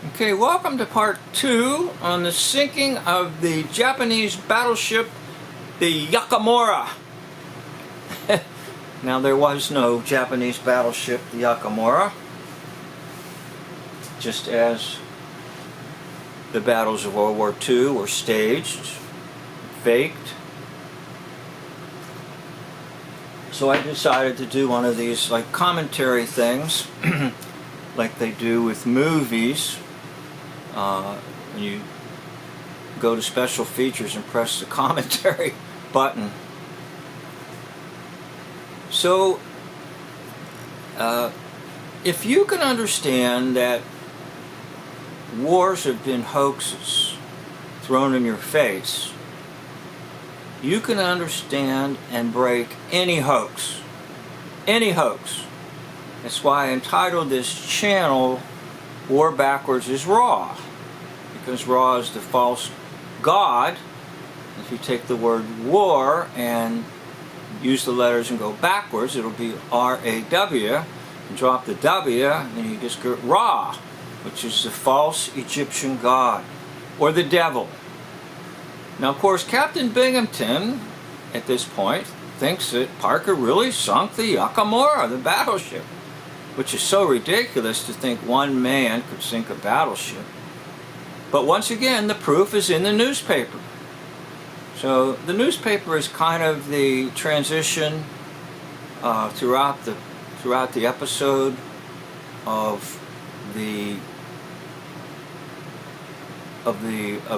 Okay, welcome to part 2 on the sinking of the Japanese battleship, the Yakamura. Now, there was no Japanese battleship, the Yakamura, just as the battles of World War II were staged, faked. So I decided to do one of these like commentary things like they do with movies. When you go to special features and press the commentary button. So if you can understand that wars have been hoaxes thrown in your face, you can understand and break any hoax. Any hoax. That's why I entitled this channel War Backwards is Raw, because Raw is the false god. If you take the word war and use the letters and go backwards, it'll be R-A-W, and drop the W, and you just get Ra, which is the false Egyptian god, or the devil. Now, of course, Captain Binghamton, at this point, thinks that Parker really sunk the Yakamura, the battleship, which is so ridiculous to think one man could sink a battleship. But once again, the proof is in the newspaper. So the newspaper is kind of the transition throughout the episode of the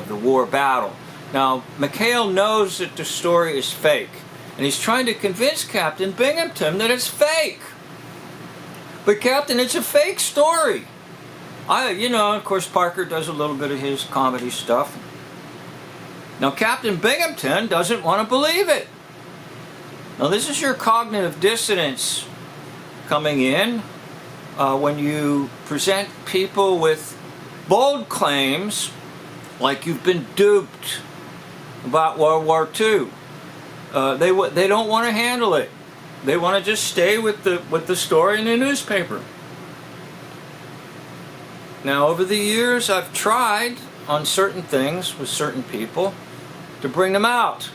war battle. Now, McHale knows that the story is fake, and he's trying to convince Captain Binghamton that it's fake. But Captain, it's a fake story. Of course, Parker does a little bit of his comedy stuff. Now, Captain Binghamton doesn't want to believe it. Now, this is your cognitive dissonance coming in when you present people with bold claims like you've been duped about World War II. They don't want to handle it. They want to just stay with the story in the newspaper. Now, over the years, I've tried on certain things with certain people to bring them out.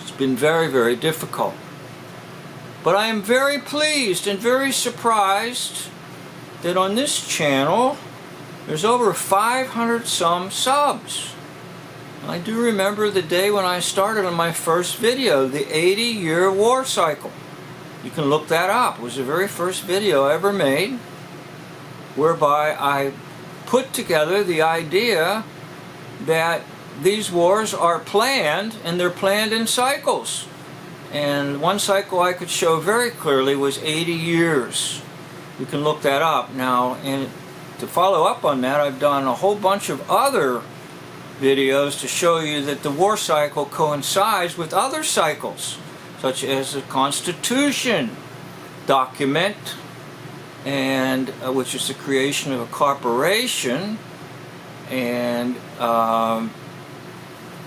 It's been very, very difficult. But I am very pleased and very surprised that on this channel, there's over 500 some subs. I do remember the day when I started on my first video, the 80-year war cycle. You can look that up. It was the very first video I ever made, whereby I put together the idea that these wars are planned, and they're planned in cycles. And one cycle I could show very clearly was 80 years. You can look that up. Now, and to follow up on that, I've done a whole bunch of other videos to show you that the war cycle coincides with other cycles, such as the Constitution document, and which is the creation of a corporation, and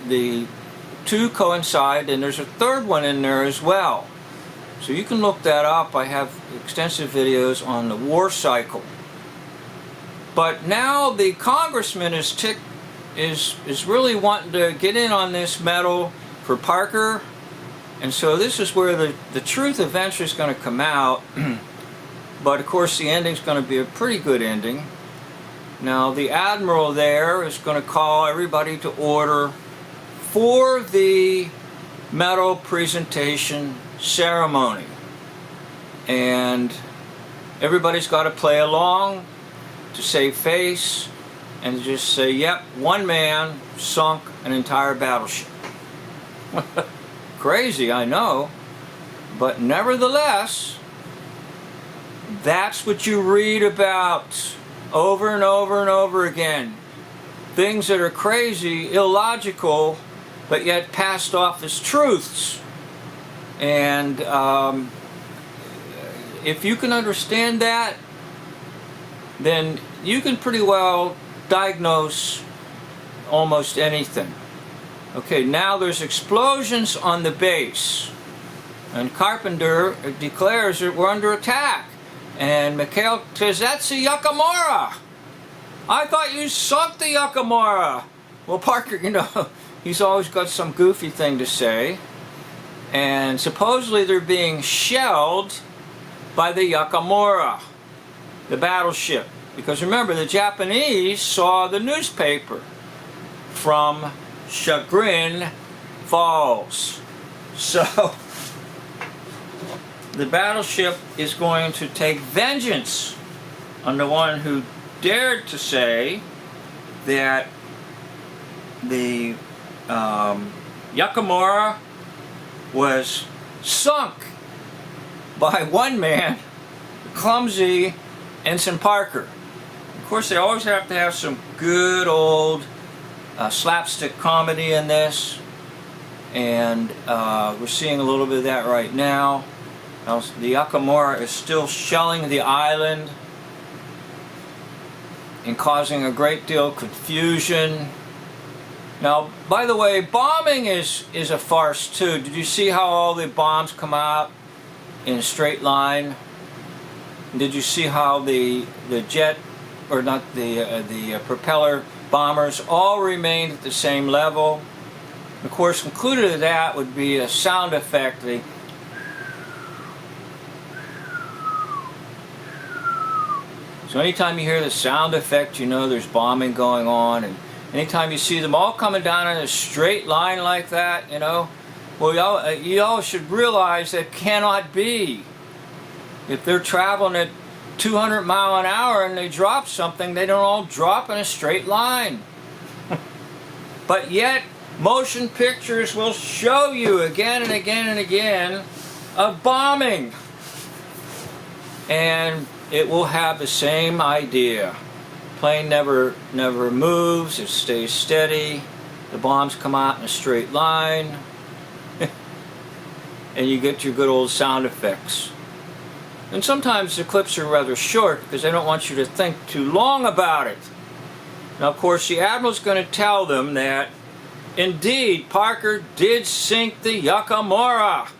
the two coincide, and there's a third one in there as well. So you can look that up. I have extensive videos on the war cycle. But now the congressman is really wanting to get in on this medal for Parker, and so this is where the truth eventually is going to come out. But of course the ending's going to be a pretty good ending. Now, the admiral there is going to call everybody to order for the medal presentation ceremony, and everybody's got to play along to save face and just say, yep, one man sunk an entire battleship. Crazy, I know, but nevertheless, that's what you read about over and over and over again. Things that are crazy, illogical, but yet passed off as truths. And if you can understand that, then you can pretty well diagnose almost anything. Okay, now there's explosions on the base, and Carpenter declares that we're under attack, and McHale says, that's the Yakamura. I thought you sunk the Yakamura. Well, Parker, you know, he's always got some goofy thing to say. And supposedly they're being shelled by the Yakamura, the battleship. Because remember, the Japanese saw the newspaper from Chagrin Falls. So the battleship is going to take vengeance on the one who dared to say that the Yakamura was sunk by one man, clumsy Ensign Parker. Of course, they always have to have some good old slapstick comedy in this, and we're seeing a little bit of that right now. The Yakamura is still shelling the island and causing a great deal of confusion. Now, by the way, bombing is a farce too. Did you see how all the bombs come out in a straight line? Did you see how the jet, or not the propeller bombers all remained at the same level? Of course, included in that would be a sound effect. So anytime you hear the sound effect, you know there's bombing going on. And anytime you see them all coming down in a straight line like that, you know, well, you all should realize that cannot be. If they're traveling at 200 miles an hour and they drop something, they don't all drop in a straight line. But yet, motion pictures will show you again and again and again of bombing. And it will have the same idea. Plane never moves, it stays steady. The bombs come out in a straight line. And you get your good old sound effects. And sometimes the clips are rather short because they don't want you to think too long about it. Now, of course, the Admiral's going to tell them that indeed Parker did sink the Yakamura.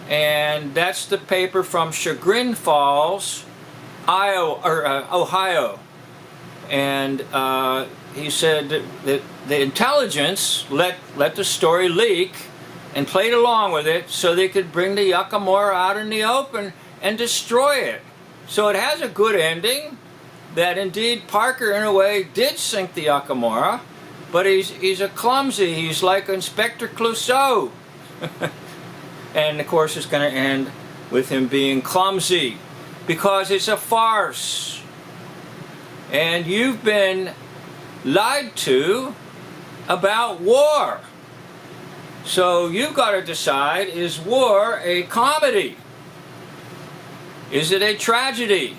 And that's the paper from Chagrin Falls, Ohio. And he said that the intelligence let the story leak and played along with it so they could bring the Yakamura out in the open and destroy it. So it has a good ending, that indeed Parker in a way did sink the Yakamura, but he's a clumsy, he's like Inspector Clouseau. And of course it's going to end with him being clumsy, because it's a farce. And you've been lied to about war. So you've got to decide, is war a comedy? Is it a tragedy?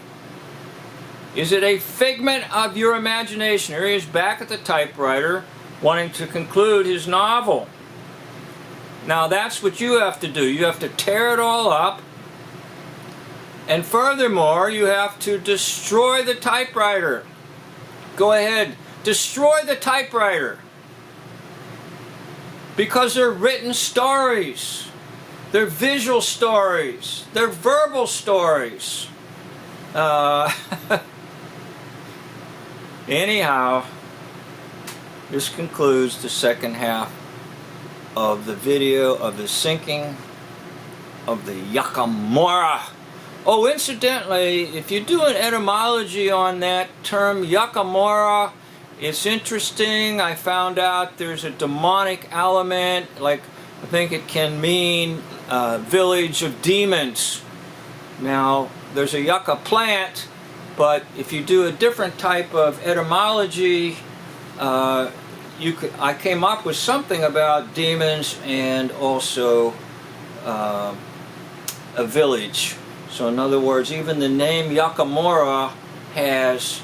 Is it a figment of your imagination? Here he is back at the typewriter wanting to conclude his novel. Now that's what you have to do. You have to tear it all up. And furthermore, you have to destroy the typewriter. Go ahead, destroy the typewriter. Because they're written stories. They're visual stories. They're verbal stories. Anyhow, this concludes the second half of the video of the sinking of the Yakamura. Oh, incidentally, if you do an etymology on that term Yakamura, it's interesting. I found out there's a demonic element, like I think it can mean village of demons. Now, there's a yucca plant, but if you do a different type of etymology, I came up with something about demons and also a village. So in other words, even the name Yakamura has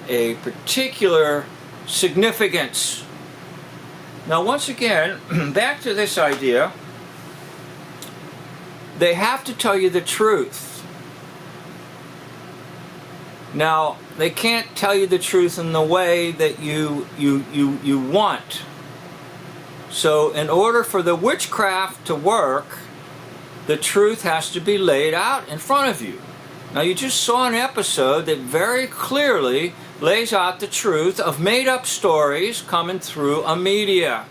a particular significance. Now once again, back to this idea, they have to tell you the truth. Now, they can't tell you the truth in the way that you want. So in order for the witchcraft to work, the truth has to be laid out in front of you. Now you just saw an episode that very clearly lays out the truth of made-up stories coming through a media.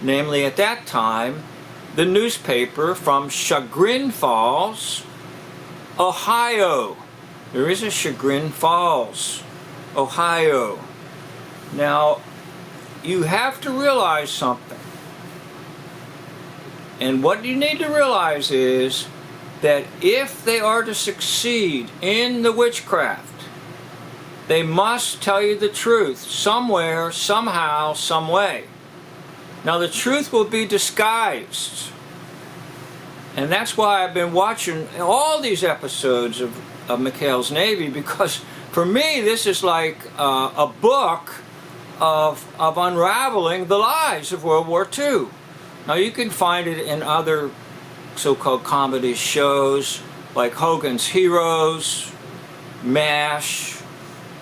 Namely, at that time, the newspaper from Chagrin Falls, Ohio. There is a Chagrin Falls, Ohio. Now, you have to realize something. And what you need to realize is that if they are to succeed in the witchcraft, they must tell you the truth somewhere, somehow, some way. Now, the truth will be disguised. And that's why I've been watching all these episodes of McHale's Navy, because for me, this is like a book of unraveling the lies of World War II. Now, you can find it in other so-called comedy shows like Hogan's Heroes, MASH,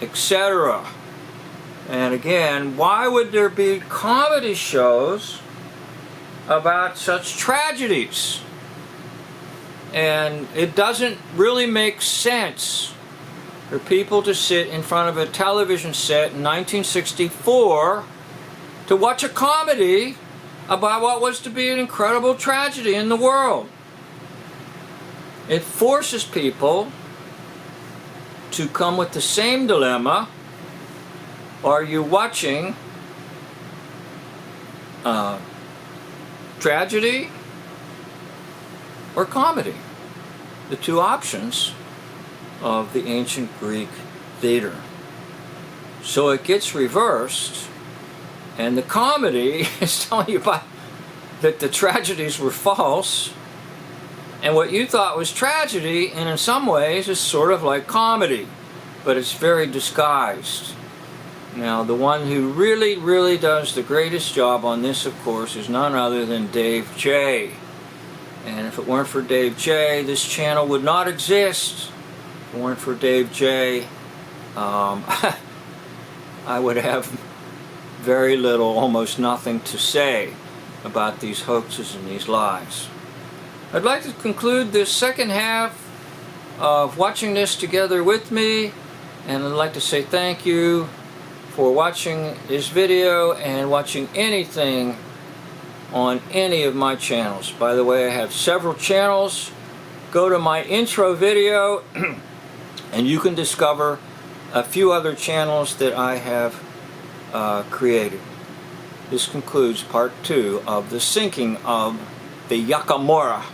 etc. And again, why would there be comedy shows about such tragedies? And it doesn't really make sense for people to sit in front of a television set in 1964 to watch a comedy about what was to be an incredible tragedy in the world. It forces people to come with the same dilemma. Are you watching tragedy or comedy? The two options of the ancient Greek theater. So it gets reversed, and the comedy is telling you about that the tragedies were false, and what you thought was tragedy, and in some ways is sort of like comedy, but it's very disguised. Now, the one who really does the greatest job on this, of course, is none other than Dave J. And if it weren't for Dave J, this channel would not exist. If it weren't for Dave J, I would have very little, almost nothing to say about these hoaxes and these lies. I'd like to conclude this second half of watching this together with me, and I'd like to say thank you for watching this video and watching anything on any of my channels. By the way, I have several channels. Go to my intro video and you can discover a few other channels that I have created. This concludes part 2 of the sinking of the Yakamura.